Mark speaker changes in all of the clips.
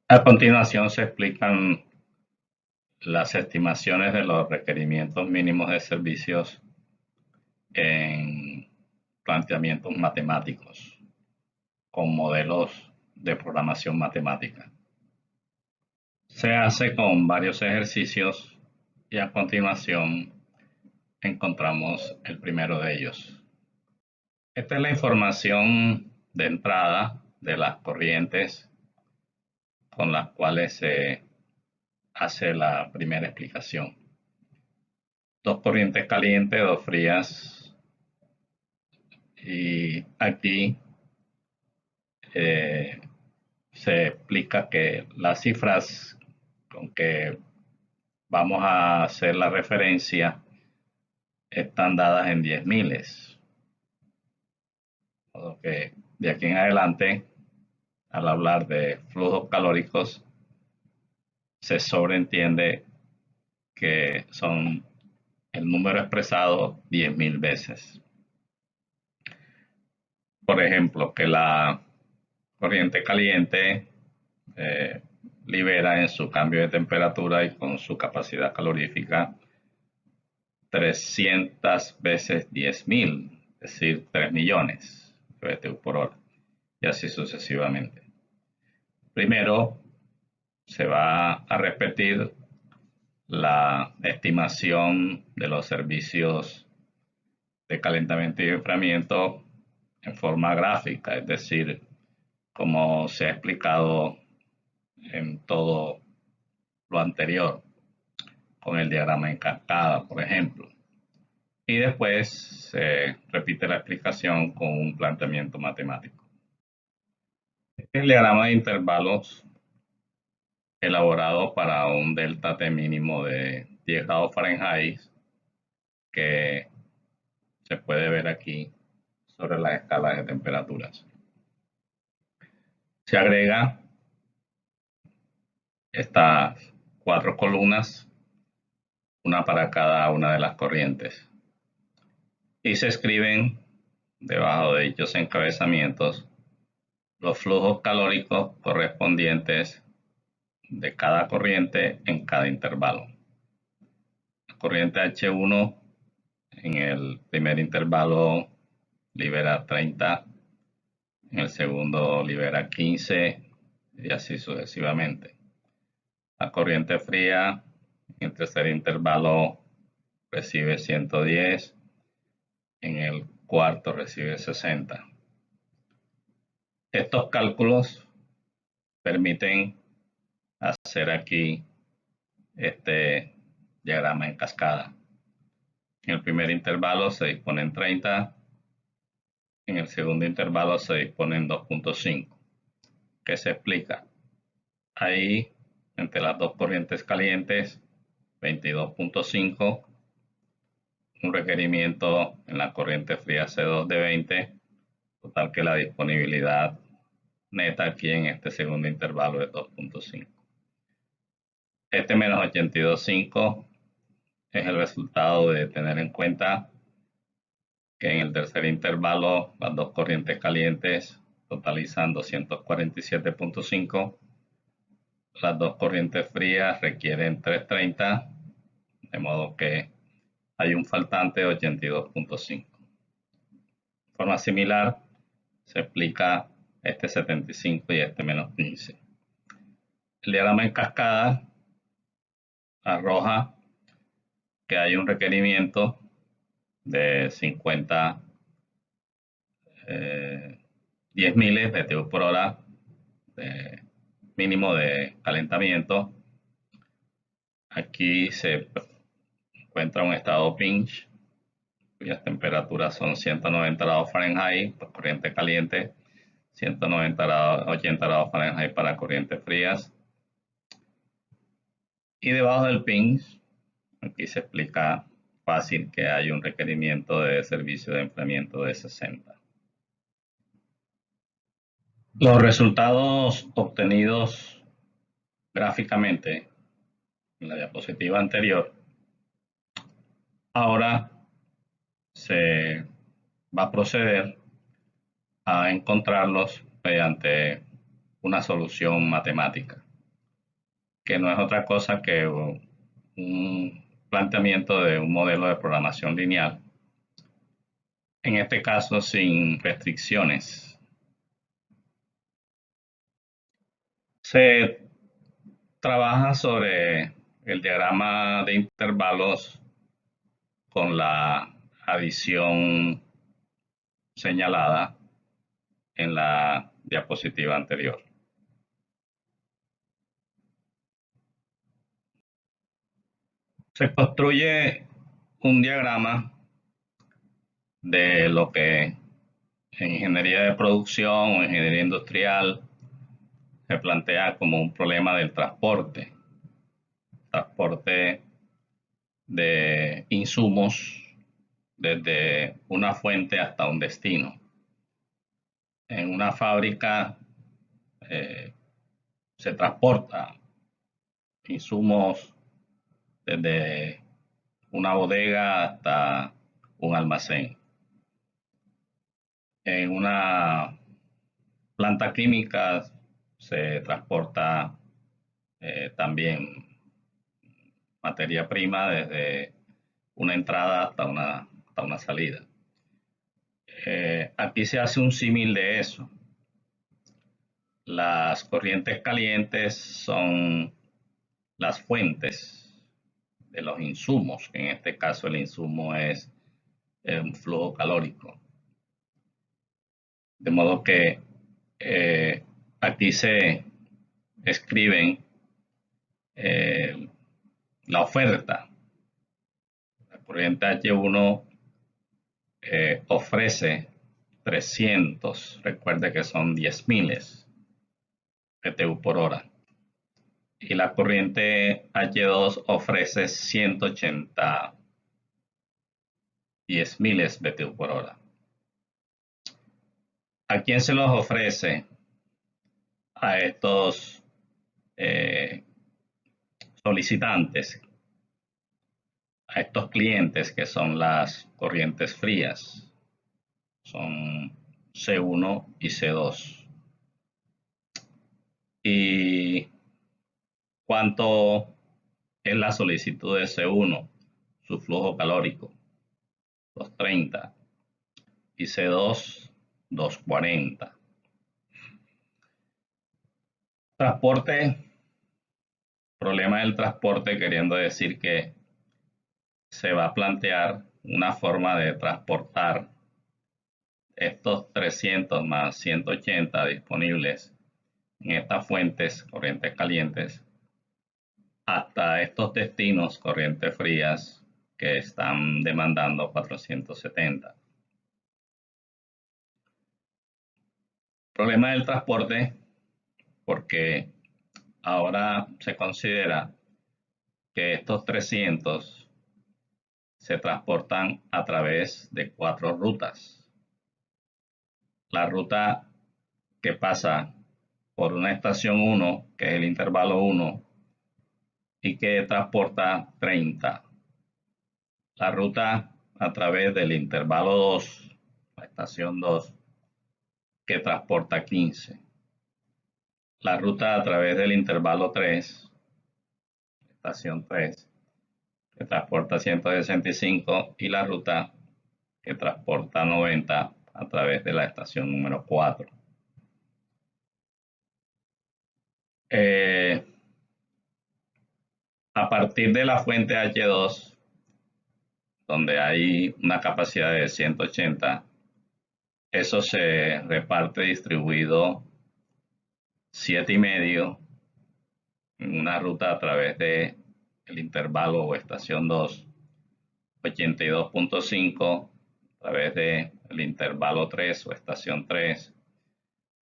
Speaker 1: A continuación se explican las estimaciones de los requerimientos mínimos de servicios en planteamientos matemáticos con modelos de programación matemática. Se hace con varios ejercicios y a continuación encontramos el primero de ellos. Esta es la información de entrada de las corrientes con las cuales se hace la primera explicación. Dos corrientes calientes, dos frías, y aquí se explica que las cifras con que vamos a hacer la referencia están dadas en 10 miles. Por lo que de aquí en adelante, al hablar de flujos calóricos, se sobreentiende que son el número expresado 10.000 veces. Por ejemplo, que la corriente caliente libera en su cambio de temperatura y con su capacidad calorífica 300 veces 10.000, es decir, 3 millones de BTU por hora, y así sucesivamente. Primero se va a repetir la estimación de los servicios de calentamiento y enfriamiento en forma gráfica, es decir, como se ha explicado en todo lo anterior, con el diagrama en cascada, por ejemplo. Y después se repite la explicación con un planteamiento matemático. El diagrama de intervalos elaborado para un delta T mínimo de 10 grados Fahrenheit que se puede ver aquí sobre las escalas de temperaturas. Se agrega estas 4 columnas, una para cada una de las corrientes, y se escriben debajo de dichos encabezamientos los flujos calóricos correspondientes de cada corriente en cada intervalo. La corriente H1 en el primer intervalo libera 30, en el segundo libera 15 y así sucesivamente. La corriente fría en el tercer intervalo recibe 110, en el cuarto recibe 60. Estos cálculos permiten hacer aquí este diagrama en cascada. En el primer intervalo se disponen 30, en el segundo intervalo se disponen 2.5. ¿Qué se explica? Ahí, entre las dos corrientes calientes, 22.5, un requerimiento en la corriente fría C2 de 20, total que la disponibilidad neta aquí en este segundo intervalo es 2.5. Este menos 82.5 es el resultado de tener en cuenta que en el tercer intervalo las dos corrientes calientes totalizan 247.5, las dos corrientes frías requieren 330, de modo que hay un faltante de 82.5. De forma similar se explica este 75 y este menos 15. El diagrama en cascada arroja que hay un requerimiento de 50 10 miles BTU por hora de mínimo de calentamiento. Aquí se encuentra un estado pinch cuyas temperaturas son 190 grados Fahrenheit para corriente caliente, 190 grados, 80 grados Fahrenheit para corrientes frías. Y debajo del pinch, aquí se explica fácil que hay un requerimiento de servicio de enfriamiento de 60. Los resultados obtenidos gráficamente en la diapositiva anterior, ahora se va a proceder a encontrarlos mediante una solución matemática. que no es otra cosa que un planteamiento de un modelo de programación lineal, en este caso sin restricciones. Se trabaja sobre el diagrama de intervalos con la adición señalada en la diapositiva anterior. Se construye un diagrama de lo que en ingeniería de producción o ingeniería industrial se plantea como un problema del transporte de insumos desde una fuente hasta un destino. En una fábrica se transporta insumos desde una bodega hasta un almacén. En una planta química se transporta también materia prima desde una entrada hasta una salida. Aquí se hace un símil de eso. Las corrientes calientes son las fuentes de los insumos, que en este caso el insumo es un flujo calórico. De modo que aquí se escriben la oferta. La corriente H1 ofrece 300, recuerde que son 10 miles BTU por hora. Y la corriente H2 ofrece 180 10 miles BTU por hora. ¿A quién se los ofrece? A estos solicitantes, a estos clientes que son las corrientes frías. Son C1 y C2. ¿Y cuánto es la solicitud de C1? Su flujo calórico, 230. Y C2, 240. Transporte, problema del transporte, queriendo decir que se va a plantear una forma de transportar estos 300 más 180 disponibles en estas fuentes, corrientes calientes, hasta estos destinos, corrientes frías, que están demandando 470. Problema del transporte, porque ahora se considera que estos 300 se transportan a través de 4 rutas. La ruta que pasa por una estación 1, que es el intervalo 1, y que transporta 30. La ruta a través del intervalo 2, la estación 2, que transporta 15. La ruta a través del intervalo 3, estación 3, que transporta 165, y la ruta que transporta 90 a través de la estación número 4. A partir de la fuente H2, donde hay una capacidad de 180, eso se reparte distribuido 7,5 en una ruta a través de el intervalo o estación 2, 82,5 a través de el intervalo 3 o estación 3,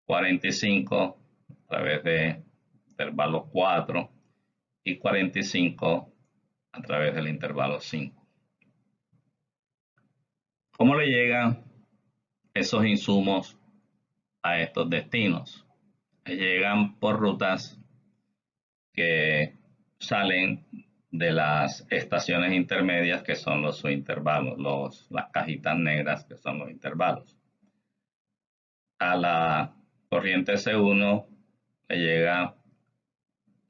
Speaker 1: 45 a través de intervalo 4 y 45 a través del intervalo 5. ¿Cómo le llegan esos insumos a estos destinos? Llegan por rutas que salen de las estaciones intermedias, que son los subintervalos, las cajitas negras, que son los intervalos. A la corriente C1 le llega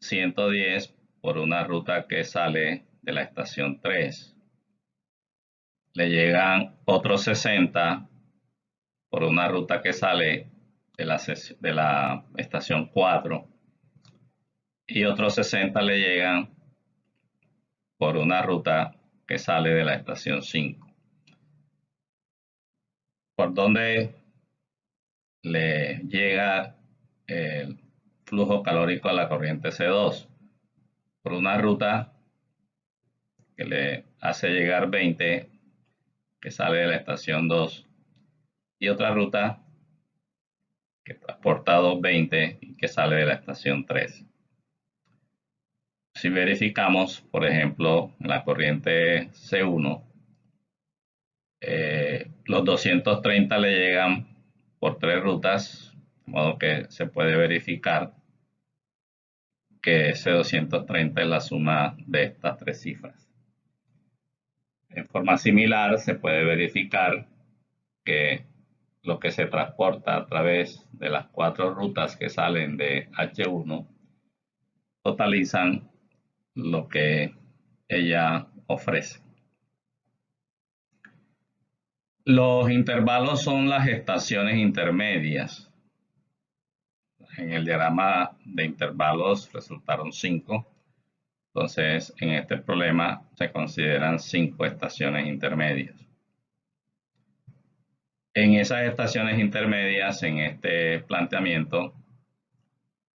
Speaker 1: 110 por una ruta que sale de la estación 3. Le llegan otros 60 por una ruta que sale de la estación 4 y otros 60 le llegan por una ruta que sale de la estación 5. ¿Por dónde le llega el flujo calórico a la corriente C2? Por una ruta que le hace llegar 20 que sale de la estación 2 y otra ruta que transporta 220 y que sale de la estación 3. Si verificamos, por ejemplo, la corriente C1, los 230 le llegan por 3 rutas, de modo que se puede verificar que ese 230 es la suma de estas 3 cifras. En forma similar, se puede verificar que lo que se transporta a través de las 4 rutas que salen de H1 totalizan lo que ella ofrece. Los intervalos son las estaciones intermedias. En el diagrama de intervalos resultaron 5. Entonces, en este problema se consideran 5 estaciones intermedias. En esas estaciones intermedias, en este planteamiento,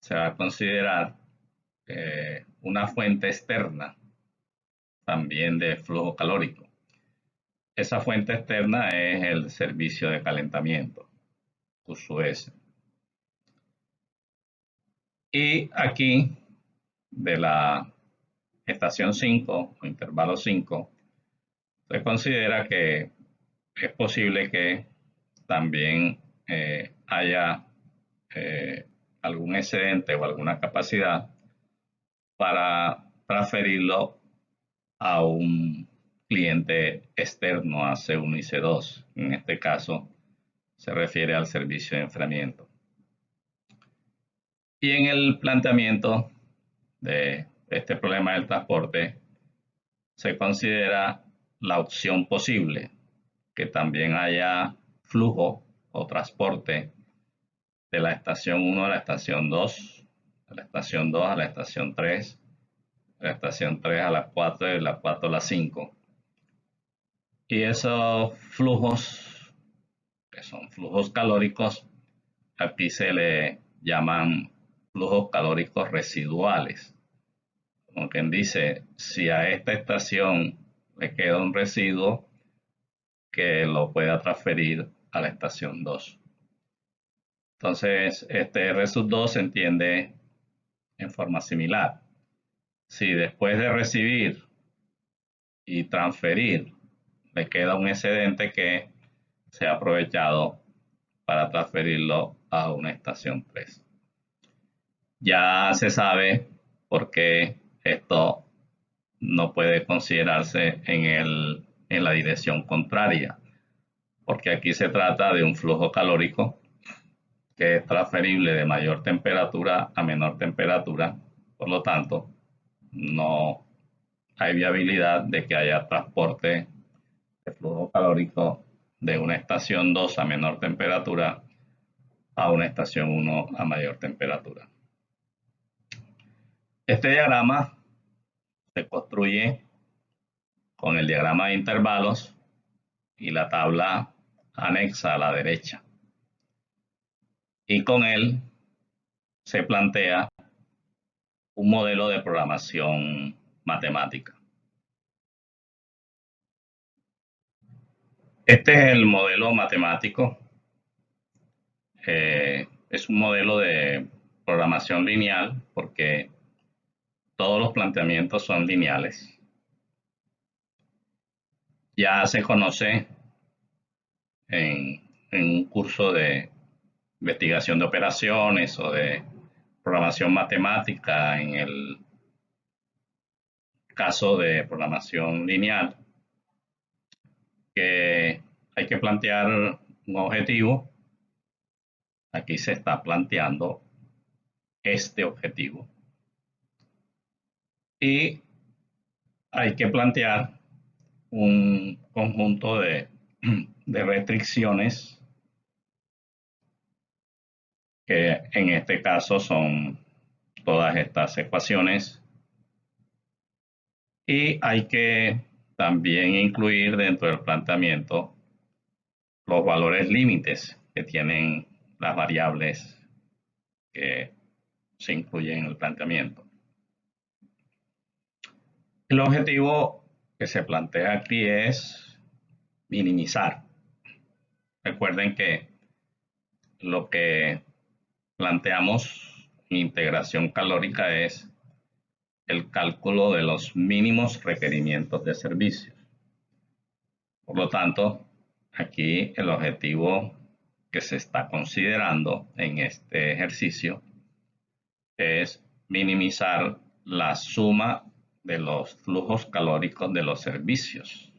Speaker 1: se va a considerar una fuente externa también de flujo calórico. Esa fuente externa es el servicio de calentamiento, QSUS. Y aquí, de la estación 5 o intervalo 5, se considera que es posible que también haya algún excedente o alguna capacidad para transferirlo a un cliente externo, a C1 y C2. En este caso, se refiere al servicio de enfriamiento. Y en el planteamiento de este problema del transporte, se considera la opción posible que también haya flujo o transporte de la estación 1 a la estación 2, de la estación 2 a la estación 3, de la estación 3 a la 4 y de la 4 a la 5. Y esos flujos, que son flujos calóricos, aquí se le llaman flujos calóricos residuales. Como quien dice, si a esta estación le queda un residuo, que lo pueda transferir a la estación 2. Entonces, este R sub 2 se entiende en forma similar. Si después de recibir y transferir le queda un excedente que se ha aprovechado para transferirlo a una estación 3. Ya se sabe por qué esto no puede considerarse en la dirección contraria, porque aquí se trata de un flujo calórico que es transferible de mayor temperatura a menor temperatura, por lo tanto, no hay viabilidad de que haya transporte de flujo calórico de una estación 2 a menor temperatura a una estación 1 a mayor temperatura. Este diagrama se construye con el diagrama de intervalos y la tabla anexa a la derecha. Y con él se plantea un modelo de programación matemática. Este es el modelo matemático. Es un modelo de programación lineal porque todos los planteamientos son lineales. Ya se conoce en un curso de investigación de operaciones o de programación matemática en el caso de programación lineal, que hay que plantear un objetivo. Aquí se está planteando este objetivo. y hay que plantear un conjunto de restricciones que en este caso son todas estas ecuaciones, y hay que también incluir dentro del planteamiento los valores límites que tienen las variables que se incluyen en el planteamiento. El objetivo que se plantea aquí es minimizar. Recuerden que lo que planteamos en integración calórica es el cálculo de los mínimos requerimientos de servicios. Por lo tanto, aquí el objetivo que se está considerando en este ejercicio es minimizar la suma de los flujos calóricos de los servicios.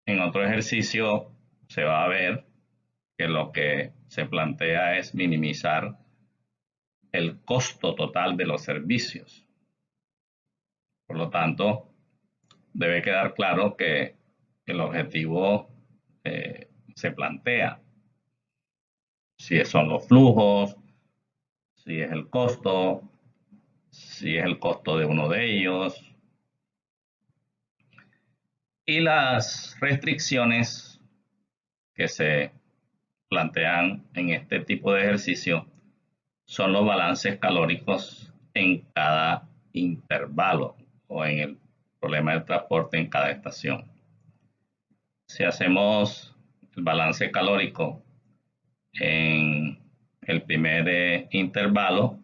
Speaker 1: En otro ejercicio se va a ver que lo que se plantea es minimizar el costo total de los servicios. Por lo tanto, debe quedar claro que el objetivo se plantea si son los flujos, si es el costo, si es el costo de uno de ellos. Y las restricciones que se plantean en este tipo de ejercicio son los balances calóricos en cada intervalo o en el problema del transporte en cada estación. Si hacemos el balance calórico en el primer intervalo,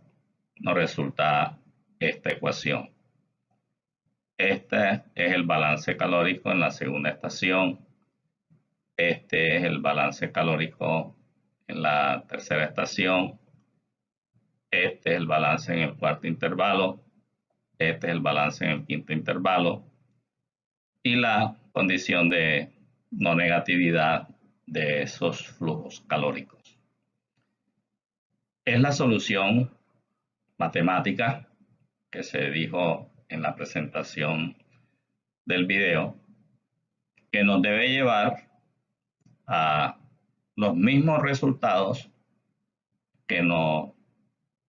Speaker 1: nos resulta esta ecuación. Este es el balance calórico en la segunda estación. Este es el balance calórico en la tercera estación. Este es el balance en el cuarto intervalo. Este es el balance en el quinto intervalo. Y la condición de no negatividad de esos flujos calóricos. Es la solución matemática que se dijo en la presentación del video, que nos debe llevar a los mismos resultados que nos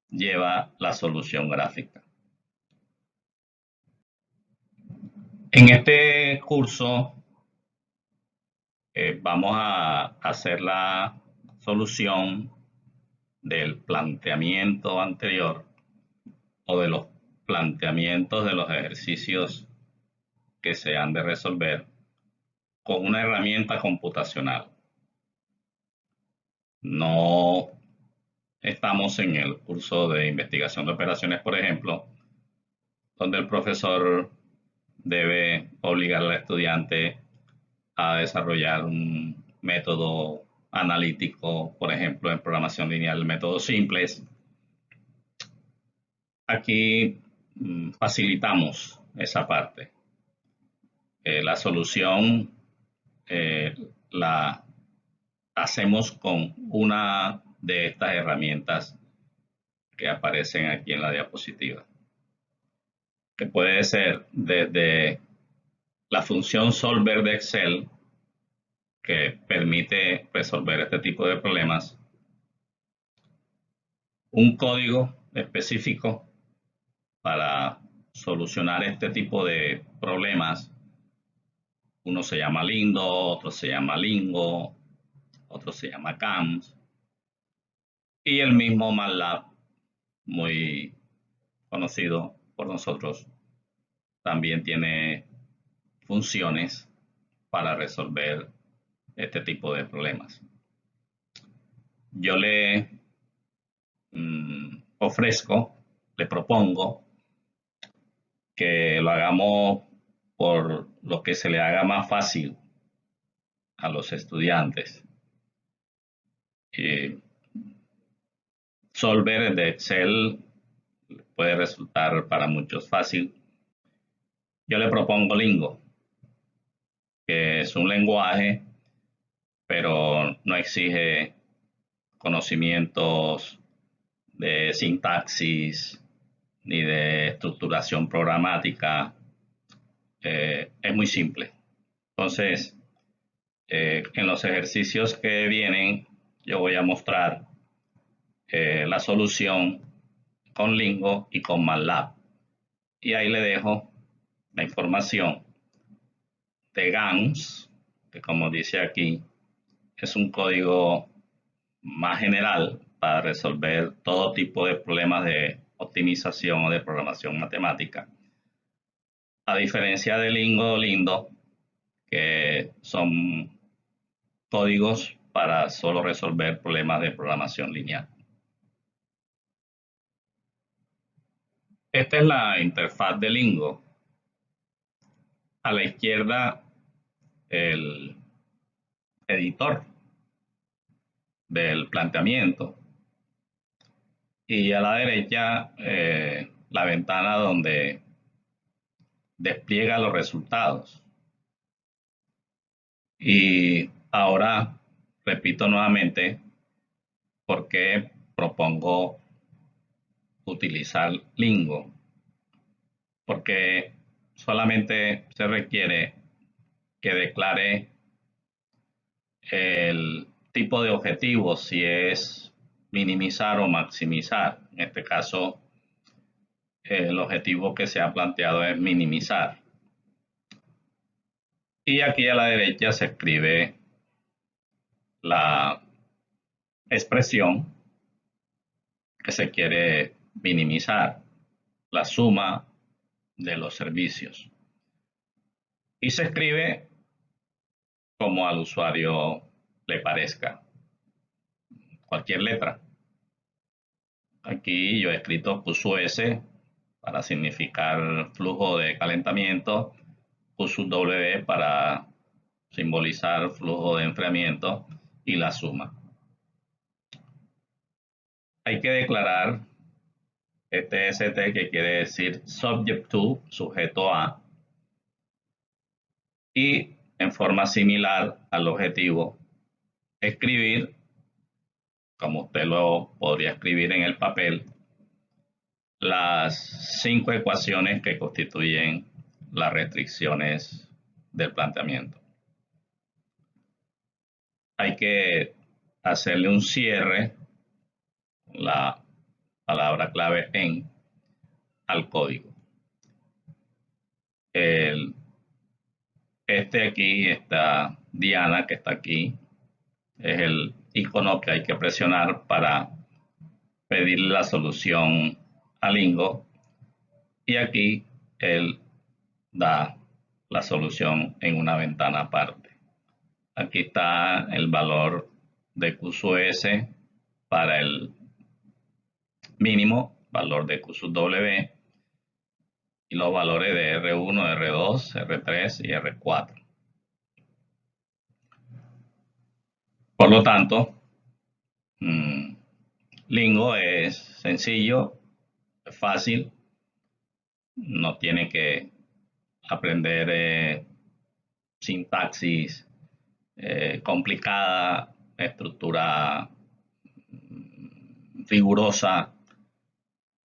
Speaker 1: lleva la solución gráfica. En este curso vamos a hacer la solución del planteamiento anterior o de los planteamientos de los ejercicios que se han de resolver con una herramienta computacional. No estamos en el curso de investigación de operaciones, por ejemplo, donde el profesor debe obligar al estudiante a desarrollar un método analítico, por ejemplo, en programación lineal, métodos simples. Aquí facilitamos esa parte. La solución la hacemos con una de estas herramientas que aparecen aquí en la diapositiva, que puede ser desde la función solver de Excel, que permite resolver este tipo de problemas, un código específico para solucionar este tipo de problemas. Uno se llama Lindo, otro se llama Lingo, otro se llama CAMS, y el mismo MATLAB, muy conocido por nosotros, también tiene funciones para resolver este tipo de problemas. Yo le ofrezco, le propongo que lo hagamos por lo que se le haga más fácil a los estudiantes. Solver de Excel puede resultar para muchos fácil. Yo le propongo Lingo, que es un lenguaje, pero no exige conocimientos de sintaxis ni de estructuración programática. Es muy simple. Entonces, en los ejercicios que vienen, yo voy a mostrar la solución con Lingo y con MATLAB. Y ahí le dejo la información de GANS, que como dice aquí, es un código más general para resolver todo tipo de problemas de optimización o de programación matemática. A diferencia de Lingo o Lindo, que son códigos para solo resolver problemas de programación lineal. Esta es la interfaz de Lingo. A la izquierda, el editor del planteamiento. Y a la derecha, la ventana donde despliega los resultados. Y ahora repito nuevamente por qué propongo utilizar Lingo. Porque solamente se requiere que declare el tipo de objetivo, si es minimizar o maximizar. En este caso, el objetivo que se ha planteado es minimizar. Y aquí a la derecha se escribe la expresión que se quiere minimizar, la suma de los servicios. Y se escribe como al usuario le parezca, cualquier letra. Aquí yo he escrito QSUS para significar flujo de calentamiento, QSUW para simbolizar flujo de enfriamiento y la suma. Hay que declarar TST, que quiere decir subject to, sujeto a, y en forma similar al objetivo, escribir, como usted lo podría escribir en el papel, las 5 ecuaciones que constituyen las restricciones del planteamiento. Hay que hacerle un cierre, la palabra clave en, al código. Aquí está Diana, que está aquí, es el icono que hay que presionar para pedirle la solución a Lingo, y aquí él da la solución en una ventana aparte. Aquí está el valor de QSUS para el mínimo, valor de QSUW, y los valores de R1, R2, R3 y R4. Por lo tanto, Lingo es sencillo, es fácil, no tiene que aprender sintaxis complicada, estructura rigurosa.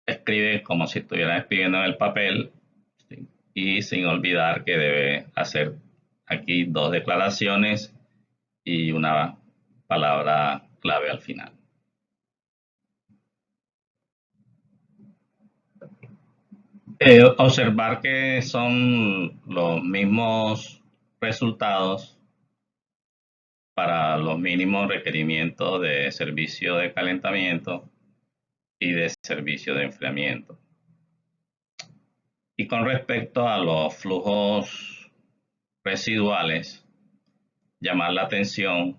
Speaker 1: Escribe como si estuviera escribiendo en el papel, y sin olvidar que debe hacer aquí 2 declaraciones y una palabra clave al final. Observar que son los mismos resultados para los mínimos requerimientos de servicio de calentamiento y de servicio de enfriamiento. Y con respecto a los flujos residuales, llamar la atención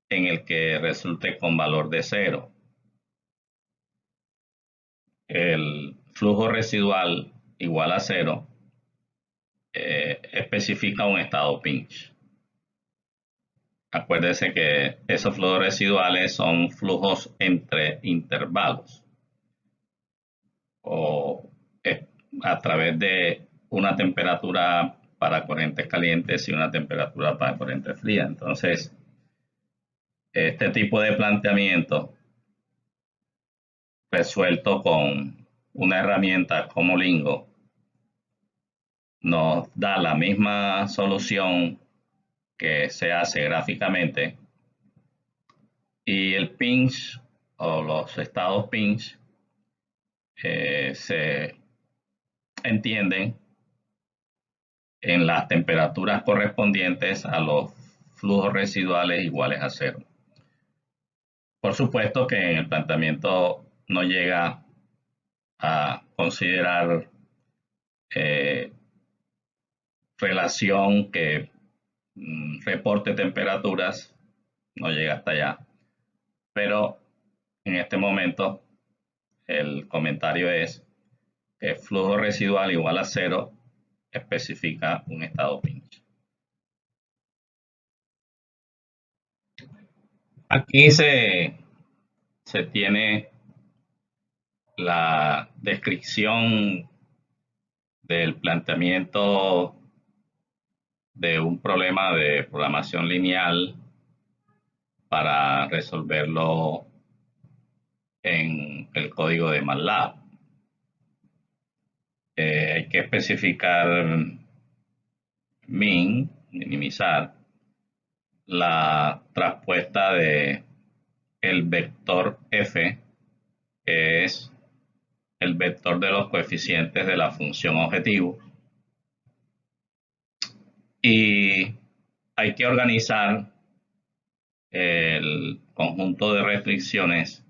Speaker 1: en el que resulte con valor de 0. El flujo residual igual a 0 especifica un estado pinch. Acuérdese que esos flujos residuales son flujos entre intervalos o a través de una temperatura para corrientes calientes y una temperatura para corrientes frías. Entonces, este tipo de planteamiento resuelto con una herramienta como Lingo nos da la misma solución que se hace gráficamente, y el pinch o los estados pinch se entienden en las temperaturas correspondientes a los flujos residuales iguales a cero. Por supuesto que en el planteamiento no llega a considerar relación que reporte temperaturas, no llega hasta allá, pero en este momento el comentario es que flujo residual igual a cero especifica un estado pinch. Aquí se tiene la descripción del planteamiento de un problema de programación lineal para resolverlo en el código de MATLAB. Hay que especificar minimizar la traspuesta de el vector f, que es el vector de los coeficientes de la función objetivo, y hay que organizar el conjunto de restricciones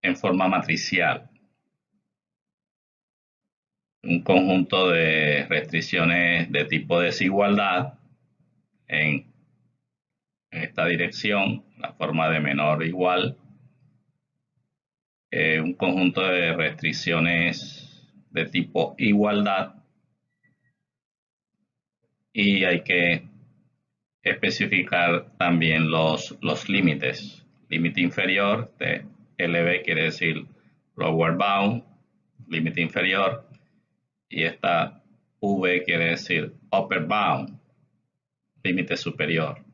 Speaker 1: en forma matricial. Un conjunto de restricciones de tipo desigualdad en esta dirección, la forma de menor o igual. Un conjunto de restricciones de tipo igualdad, y hay que especificar también los límites. Límite inferior de LB quiere decir lower bound, límite inferior, y esta V quiere decir upper bound, límite superior.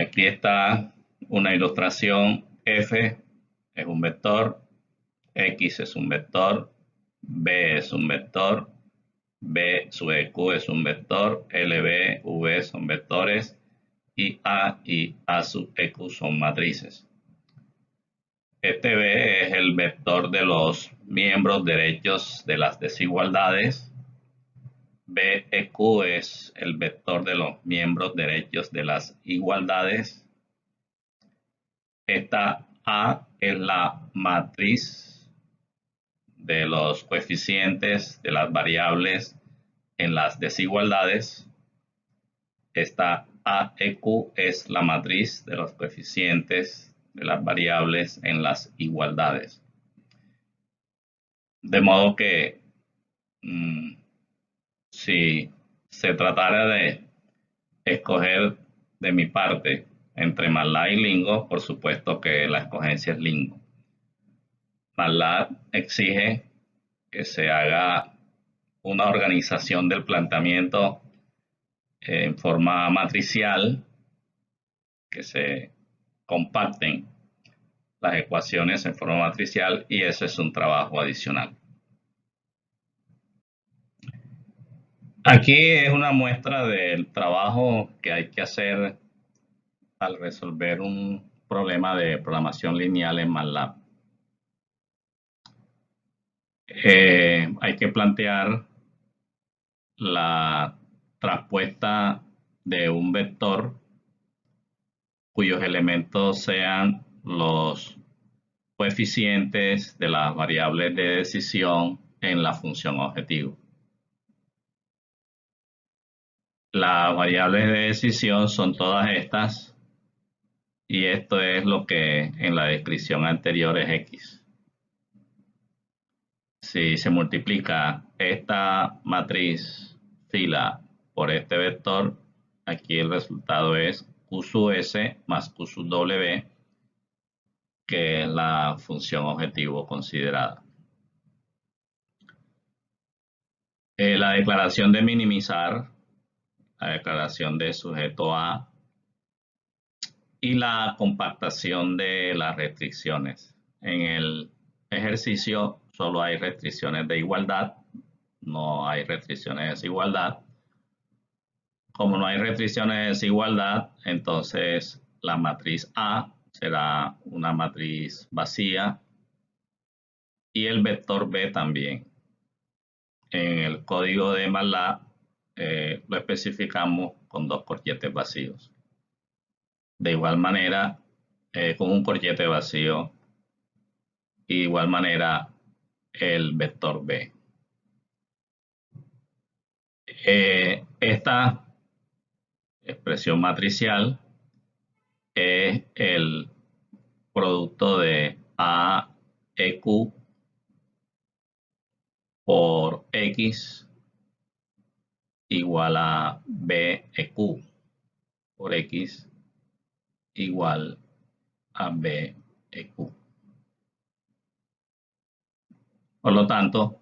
Speaker 1: Aquí está una ilustración. F es un vector, X es un vector, B es un vector, B sub EQ es un vector, LB, V son vectores, y A sub EQ son matrices. Este B es el vector de los miembros derechos de las desigualdades. BEQ es el vector de los miembros derechos de las igualdades. Esta A es la matriz de los coeficientes de las variables en las desigualdades. Esta AEQ es la matriz de los coeficientes de las variables en las igualdades. De modo que si se tratara de escoger de mi parte entre MATLAB y Lingo, por supuesto que la escogencia es Lingo. MATLAB exige que se haga una organización del planteamiento en forma matricial, que se compacten las ecuaciones en forma matricial, y eso es un trabajo adicional. Aquí es una muestra del trabajo que hay que hacer al resolver un problema de programación lineal en MATLAB. Hay que plantear la traspuesta de un vector cuyos elementos sean los coeficientes de las variables de decisión en la función objetivo. Las variables de decisión son todas estas, y esto es lo que en la descripción anterior es X. Si se multiplica esta matriz fila por este vector, aquí el resultado es Q sub S más Q sub W, que es la función objetivo considerada. La declaración de minimizar, la declaración de sujeto A, y la compactación de las restricciones. En el ejercicio solo hay restricciones de igualdad, no hay restricciones de desigualdad. Como no hay restricciones de desigualdad, entonces la matriz A será una matriz vacía y el vector B también. En el código de MATLAB lo especificamos con dos corchetes vacíos. De igual manera, con un corchete vacío, y de igual manera el vector B. Esta expresión matricial es el producto de AEQ por X igual a BEQ por X igual a BEQ. Por lo tanto,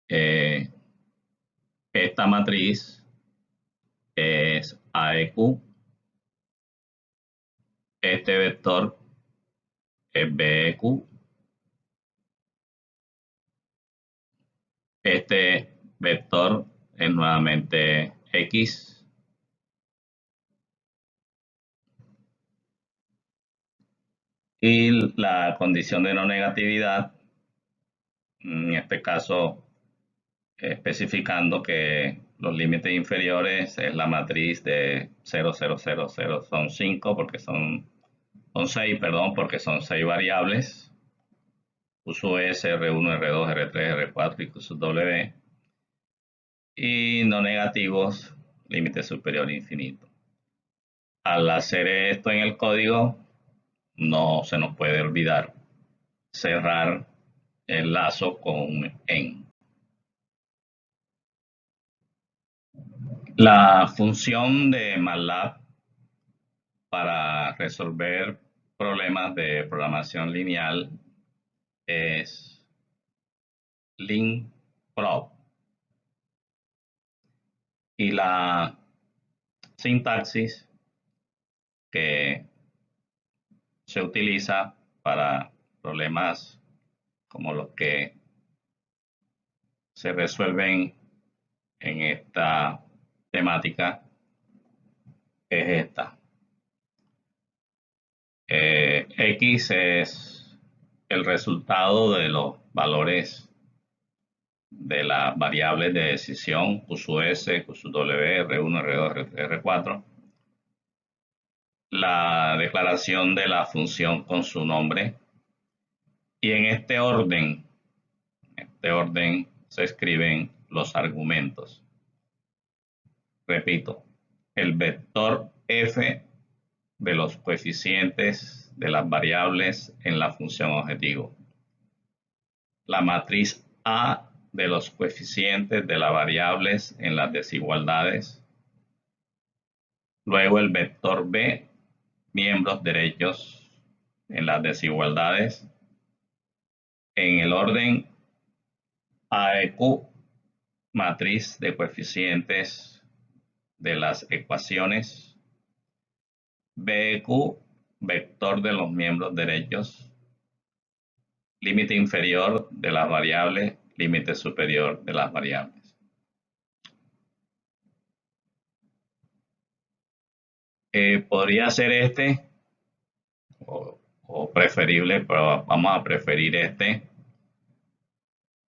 Speaker 1: esta matriz es AEQ, este vector es BEQ, este vector es nuevamente X, y la condición de no negatividad, en este caso especificando que los límites inferiores es la matriz de 0, 0, 0, 0, son 5 porque son 6, perdón, porque son 6 variables, QS, R1, R2, R3, R4 y QW, y no negativos, límite superior infinito. Al hacer esto en el código, no se nos puede olvidar cerrar el lazo con un en. La función de MATLAB para resolver problemas de programación lineal es linprop. Y la sintaxis que se utiliza para problemas como los que se resuelven en esta temática es esta. X es el resultado de los valores de las variables de decisión QS, QW, R1, R2, R3, R4. La declaración de la función con su nombre. Y en este orden se escriben los argumentos. Repito, el vector f de los coeficientes de las variables en la función objetivo. La matriz A de los coeficientes de las variables en las desigualdades. Luego el vector B, miembros derechos en las desigualdades. En el orden AEQ, matriz de coeficientes de las ecuaciones. BEQ, vector de los miembros derechos. Límite inferior de las variables, límite superior de las variables. Podría ser este o preferible, pero vamos a preferir este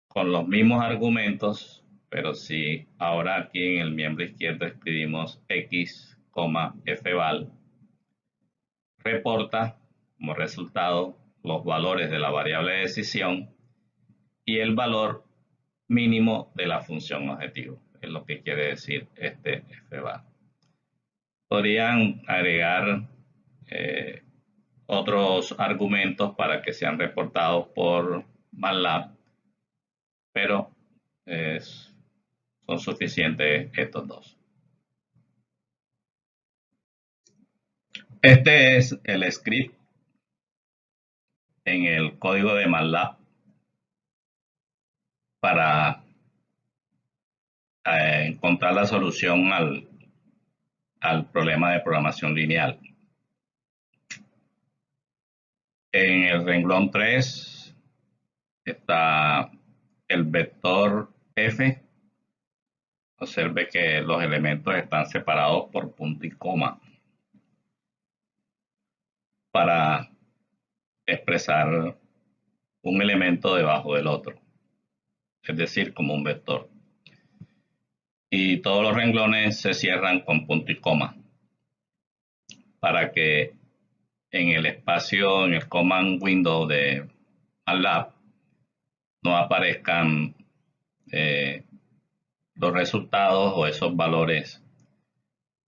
Speaker 1: con los mismos argumentos, pero si ahora aquí en el miembro izquierdo escribimos x, fval, reporta como resultado los valores de la variable de decisión y el valor mínimo de la función objetivo, es lo que quiere decir este fval. Podrían agregar otros argumentos para que sean reportados por MATLAB, pero son suficientes estos dos. Este es el script en el código de MATLAB para encontrar la solución al problema de programación lineal. En el renglón 3 está el vector F. Observe que los elementos están separados por punto y coma para expresar un elemento debajo del otro, es decir, como un vector. Y todos los renglones se cierran con punto y coma para que en el espacio, en el command window de MATLAB, no aparezcan los resultados o esos valores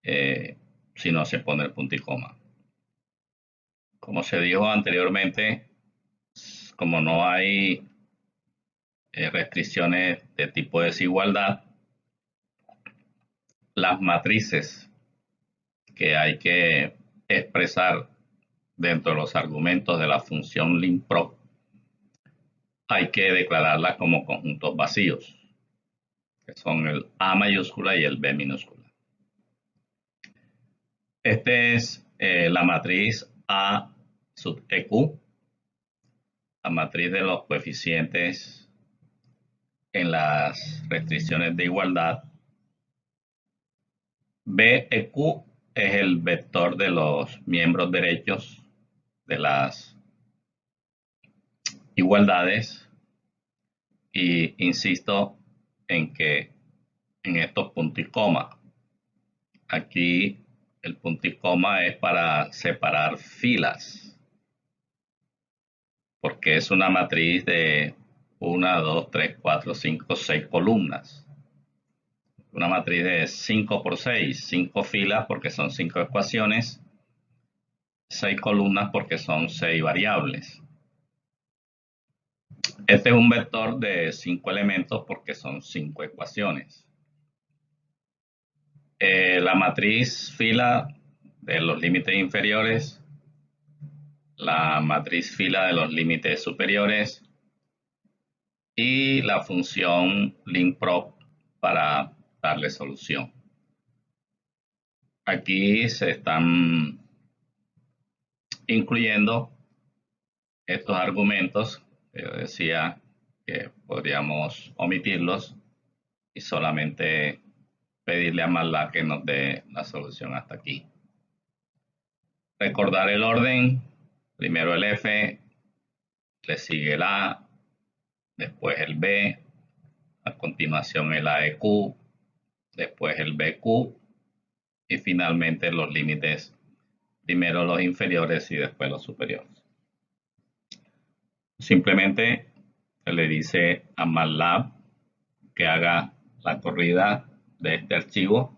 Speaker 1: si no se pone el punto y coma. Como se dijo anteriormente, como no hay restricciones de tipo de desigualdad, las matrices que hay que expresar dentro de los argumentos de la función limprop hay que declararlas como conjuntos vacíos, que son el A mayúscula y el B minúscula. Esta es la matriz A sub EQ, la matriz de los coeficientes en las restricciones de igualdad. BEQ es el vector de los miembros derechos de las igualdades, y insisto en que en estos puntos y coma, aquí el punto y coma es para separar filas, porque es una matriz de 1, 2, 3, 4, 5, 6 columnas. Una matriz de 5 por 6, 5 filas porque son 5 ecuaciones, 6 columnas porque son 6 variables. Este es un vector de 5 elementos porque son 5 ecuaciones. La matriz fila de los límites inferiores, la matriz fila de los límites superiores y la función limprop para darle solución. Aquí se están incluyendo estos argumentos. Yo decía que podríamos omitirlos y solamente pedirle a MATLAB que nos dé la solución hasta aquí. Recordar el orden: primero el F, le sigue el A, después el B, a continuación el AEQ, después el BQ y finalmente los límites, primero los inferiores y después los superiores. Simplemente le dice a MATLAB que haga la corrida de este archivo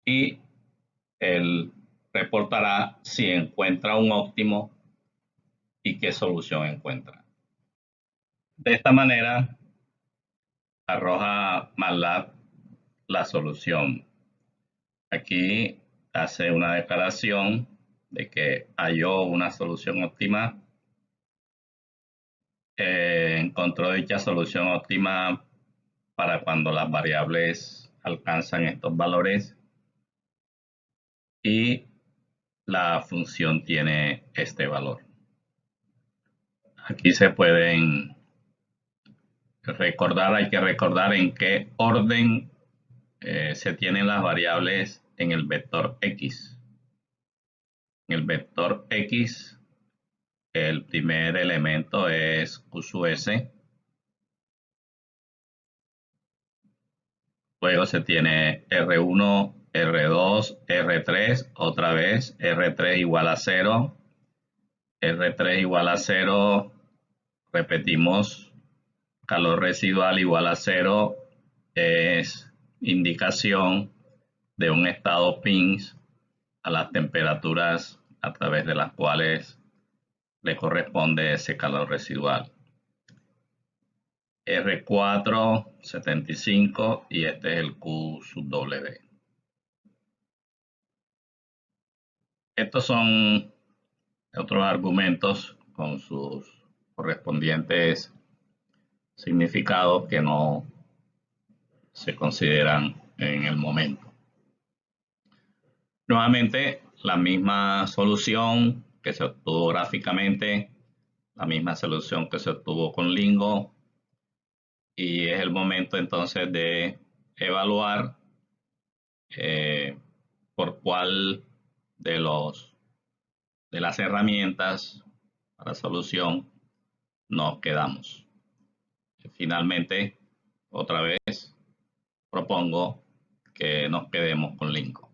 Speaker 1: y él reportará si encuentra un óptimo y qué solución encuentra. De esta manera arroja MATLAB la solución. Aquí hace una declaración de que halló una solución óptima. Encontró dicha solución óptima para cuando las variables alcanzan estos valores y la función tiene este valor. Aquí se pueden recordar, hay que recordar en qué orden se tienen las variables en el vector X. En el vector X, el primer elemento es Q sub S. Luego se tiene R1, R2, R3, otra vez R3 igual a 0, R3 igual a 0, repetimos, calor residual igual a 0, es indicación de un estado PINS a las temperaturas a través de las cuales le corresponde ese calor residual. R4, 75 y este es el Q sub W. Estos son otros argumentos con sus correspondientes significados que no se consideran en el momento. Nuevamente, la misma solución que se obtuvo gráficamente la misma solución que se obtuvo con Lingo, y es el momento entonces de evaluar por cuál de las herramientas para solución nos quedamos. Finalmente, otra vez propongo que nos quedemos con Lingo.